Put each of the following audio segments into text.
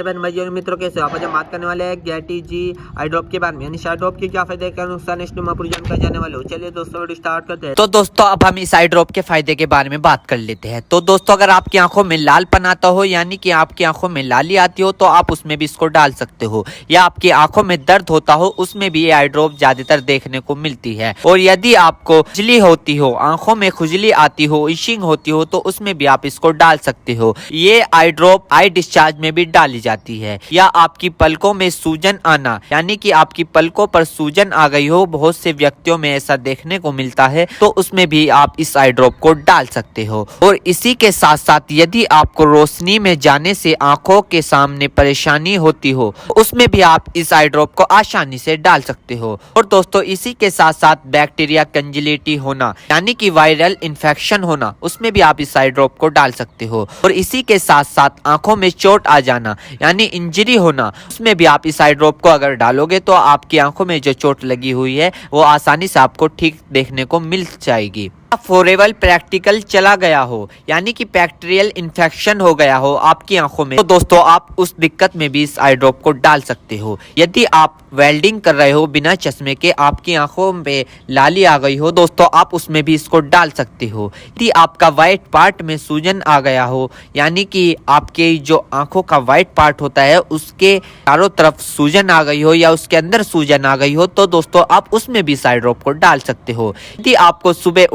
बहन भाई और मित्रों, कैसे हो आप? आज हम बात करने वाले हैं गैटी जी आई ड्रॉप के बारे में, यानी आई ड्रॉप के क्या फायदे क्या नुकसान है, इसमें पूरी जानकारी जाने वाले हो। चलिए दोस्तों वीडियो स्टार्ट करते हैं। तो दोस्तों अब हम इस आई ड्रॉप के फायदे के बारे में बात कर लेते हैं। तो दोस्तों अगर आपकी आंखों में लालपन आता हो, यानी कि आपकी आंखों में लाली आती हो, तो आप उसमें भी इसको डाल सकते हो। या आपकी आंखों में दर्द होता हो, उसमें भी ये आई ड्रॉप ज्यादातर देखने को मिलती है। और यदि आपको खुजली होती हो, आंखों में खुजली आती हो, इशिंग होती हो, तो उसमें भी आप इसको डाल सकते हो। ये आई ड्रॉप आई डिस्चार्ज में भी डाली जाती है। या आपकी पलकों में सूजन आना, यानी कि आपकी पलकों पर सूजन आ गई हो, बहुत से व्यक्तियों में ऐसा देखने को मिलता है, तो उसमें भी आप इस आई ड्रॉप को डाल सकते हो। और इसी के साथ साथ यदि आपको रोशनी में जाने से आंखों के सामने परेशानी होती हो, उसमें भी आप इस आई ड्रॉप को आसानी से डाल सकते हो। और दोस्तों इसी के साथ साथ बैक्टीरिया कंजिलिटी होना, यानी कि वायरल इन्फेक्शन होना, उसमें भी आप इस आई ड्रॉप को डाल सकते हो। और इसी के साथ साथ आंखों में चोट आ जाना, यानी इंजरी होना, उसमें भी आप इस आई ड्रॉप को अगर डालोगे तो आपकी आंखों में जो चोट लगी हुई है वो आसानी से आपको ठीक देखने को मिल जाएगी। फॉरेबल प्रैक्टिकल चला गया हो, यानी कि बैक्टीरियल इन्फेक्शन हो गया हो आपकी आंखों में, तो दोस्तों आप उस दिक्कत में भी इस आई ड्रॉप को डाल सकते हो। यदि आप वेल्डिंग कर रहे हो बिना चश्मे के, आपकी आंखों में लाली आ गई हो, दोस्तों आप उसमें भी इसको डाल सकते हो। यदि आपका व्हाइट पार्ट में सूजन आ गया हो, यानी कि आपके जो आंखों का व्हाइट पार्ट होता है उसके चारों तरफ सूजन आ गई हो या उसके अंदर सूजन आ गई हो, तो दोस्तों आप उसमें भी इस आई ड्रॉप को डाल सकते हो। यदि आपको सुबह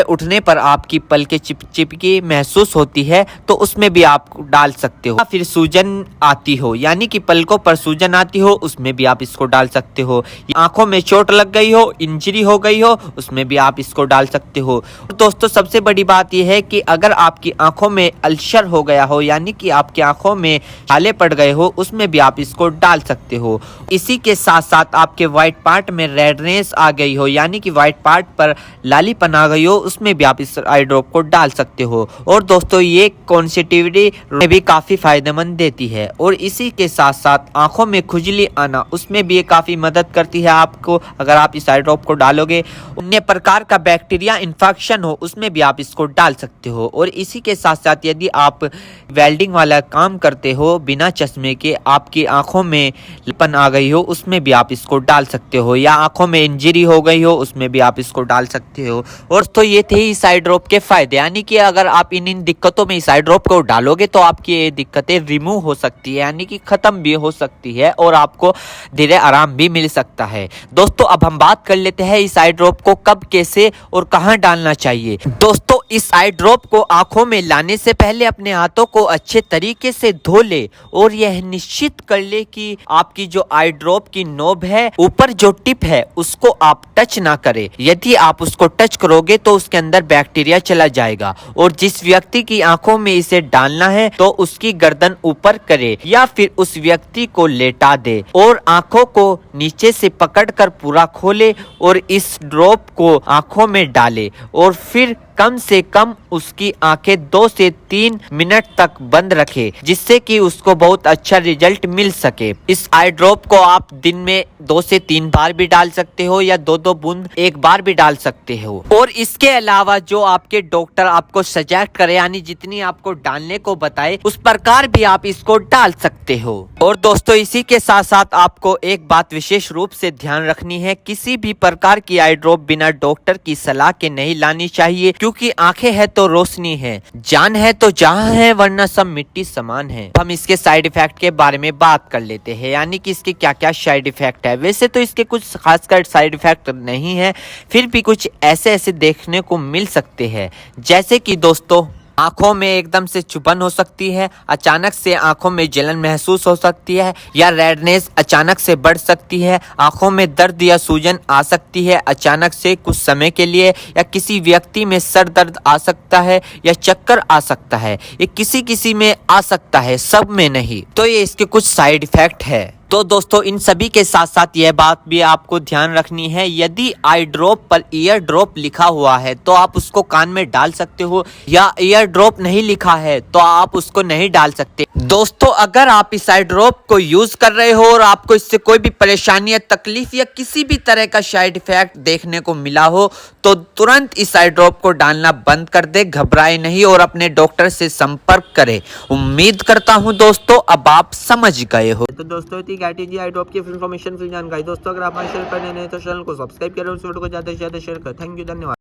उठने पर आपकी पलकें चिपचिपकी महसूस होती है, तो उसमें भी आप डाल सकते हो। फिर सूजन आती हो, यानी कि पलकों पर सूजन आती हो, उसमें भी आप इसको डाल सकते हो। आंखों में चोट लग गई हो, इंजरी हो गई हो, उसमें भी आप इसको डाल सकते हो। और दोस्तों सबसे बड़ी बात यह है कि अगर आपकी आंखों में अल्सर हो गया हो, यानी कि आपकी आंखों में छाले पड़ गए हो, उसमें भी आप इसको डाल सकते हो। इसी के साथ साथ आपके व्हाइट पार्ट में रेडनेस आ गई हो, यानी कि व्हाइट पार्ट पर लालीपन आ गई हो, उसमें भी आप इस आई ड्रॉप को डाल सकते हो। और दोस्तों ये कॉन्सेटिविटी में भी काफी फायदेमंद देती है। और इसी के साथ साथ आंखों में खुजली आना, उसमें भी ये काफी मदद करती है आपको। अगर आप इस आई ड्रॉप को डालोगे, अन्य प्रकार का बैक्टीरिया इन्फेक्शन हो, उसमें भी आप इसको डाल सकते हो। और इसी के साथ साथ यदि आप वेल्डिंग वाला काम करते हो बिना चश्मे के, आपकी आंखों में लालीपन आ गई हो, उसमें भी आप इसको डाल सकते हो। या आंखों में इंजरी हो गई हो, उसमें भी आप इसको डाल सकते हो। और तो ये थे इस आई ड्रॉप के फायदे, यानी कि अगर आप इन दिक्कतों में इस आई ड्रॉप को डालोगे तो आपकी ये दिक्कतें रिमूव हो सकती है, यानी कि खत्म भी हो सकती है और आपको धीरे आराम भी मिल सकता है। दोस्तों अब हम बात कर लेते हैं इस आई ड्रॉप को कब, कैसे और कहां डालना चाहिए। दोस्तों इस आई ड्रॉप को आंखों में लाने से पहले अपने हाथों को अच्छे तरीके से धो ले और यह निश्चित कर ले कि आपकी जो आई ड्रॉप की नोब है, ऊपर जो टिप है, उसको आप टच ना करें। यदि आप उसको टच करोगे तो उसके अंदर बैक्टीरिया चला जाएगा। और जिस व्यक्ति की आंखों में इसे डालना है तो उसकी गर्दन ऊपर करे या फिर उस व्यक्ति को लेटा दे और आंखों को नीचे से पकड़कर पूरा खोले और इस ड्रॉप को आंखों में डाले। और फिर कम से कम उसकी आंखें 2 से 3 मिनट तक बंद रखे, जिससे कि उसको बहुत अच्छा रिजल्ट मिल सके। इस आई ड्रॉप को आप दिन में 2 से 3 बार भी डाल सकते हो या 2-2 बूंद एक बार भी डाल सकते हो। और इसके अलावा जो आपके डॉक्टर आपको सजेस्ट करे, यानी जितनी आपको डालने को बताए, उस प्रकार भी आप इसको डाल सकते हो। और दोस्तों इसी के साथ साथ आपको एक बात विशेष रूप से ध्यान रखनी है, किसी भी प्रकार की आई ड्रॉप बिना डॉक्टर की सलाह के नहीं लानी चाहिए, क्योंकि आंखें है तो रोशनी है, जान है तो जहां है, वरना सब मिट्टी समान है। हम इसके साइड इफेक्ट के बारे में बात कर लेते हैं, यानी कि इसके क्या क्या साइड इफेक्ट है। वैसे तो इसके कुछ खासकर साइड इफेक्ट नहीं है, फिर भी कुछ ऐसे देखने को मिल सकते हैं, जैसे कि दोस्तों आंखों में एकदम से चुभन हो सकती है, अचानक से आंखों में जलन महसूस हो सकती है, या रेडनेस अचानक से बढ़ सकती है, आंखों में दर्द या सूजन आ सकती है अचानक से कुछ समय के लिए, या किसी व्यक्ति में सर दर्द आ सकता है या चक्कर आ सकता है। ये किसी किसी में आ सकता है, सब में नहीं। तो ये इसके कुछ साइड इफेक्ट है। तो दोस्तों इन सभी के साथ साथ यह बात भी आपको ध्यान रखनी है, यदि आई ड्रॉप पर ईयर ड्रॉप लिखा हुआ है तो आप उसको कान में डाल सकते हो, या ईयर ड्रॉप नहीं लिखा है तो आप उसको नहीं डाल सकते। दोस्तों अगर आप इस आई ड्रॉप को यूज कर रहे हो और आपको इससे कोई भी परेशानी या तकलीफ या किसी भी तरह का साइड इफेक्ट देखने को मिला हो तो तुरंत इस आई ड्रॉप को डालना बंद कर दे, घबराए नहीं और अपने डॉक्टर से संपर्क करें। उम्मीद करता हूं दोस्तों अब आप समझ गए हो। तो दोस्तों थी GATG आई ड्रॉप की इन्फॉर्मेशन, फिर जानकारी। दोस्तों अगर आप हमारे चैनल पर नए हैं तो चैनल को सब्सक्राइब करें और इस वीडियो को ज्यादा से ज्यादा शेयर करें। थैंक यू, धन्यवाद।